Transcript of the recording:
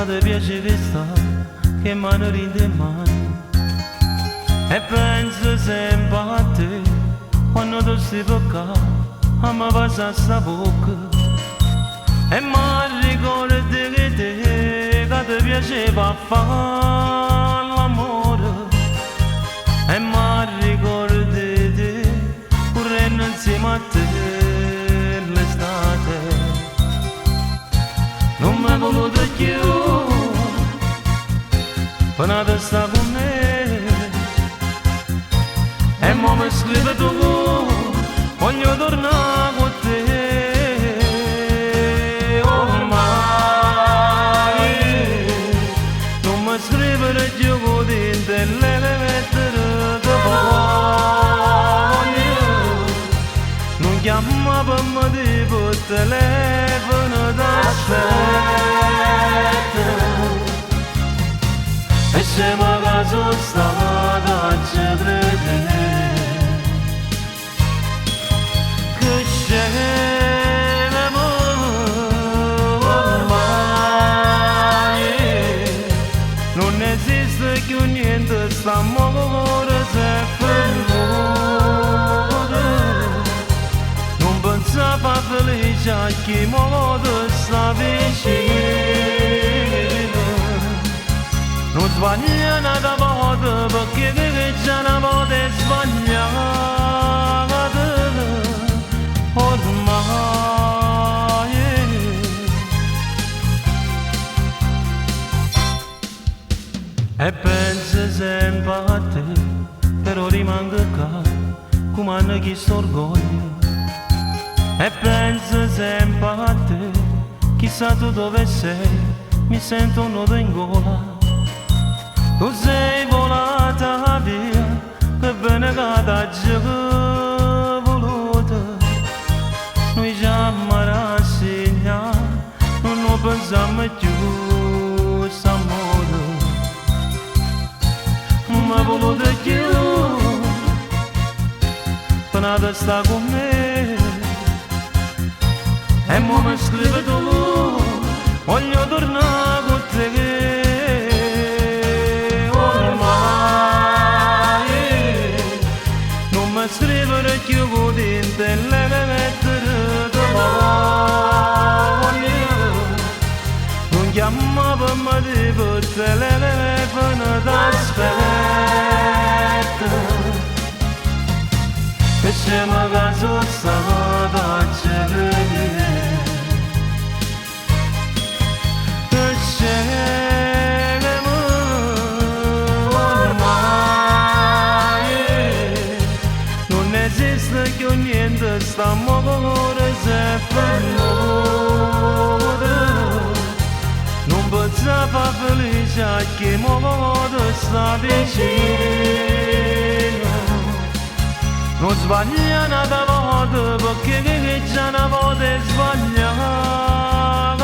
cade piacere sta che mano rinde mani e penso sempre a te quando tu stai tocca a me passa sta bocca e mi ricordo che te cade piaceva fare l'amore e mi ricordo te correndo insieme a te l'estate non mi hai voluto più fino a sta con me e mo mi scrive tu voglio tornare con te ormai non mi scrivere più con te le lettere che voglio non chiama per me tipo telefono d'aspetta e se magari sono stata a credere che scemo ormai non esiste più niente st'amore se fermore non pensavo felice a chi modo sta vicino non sbaglia una volta perché già una volta è sbagliata ormai e penso sempre a te però rimango qua come hanno chiesto orgoglio e penso sempre a te chissà tu dove sei mi sento un nodo in gola tu sei volata via, che bene che t'hai voluta. Noi già mi rassegniamo, non pensiamo più s'amore. Non mi hai voluto più, fino a sta con me. E mo mi scrive tu, voglio tornare con te. Scrivere più con te le lettere che voglio non chiama per me tipo telefono d'aspetta che se magari sono stata a credere che scemo esiste più niente st'amore se fermore non pensavo felice a chi modo sta vicino non sbaglia una volta perché già una volta è sbagliata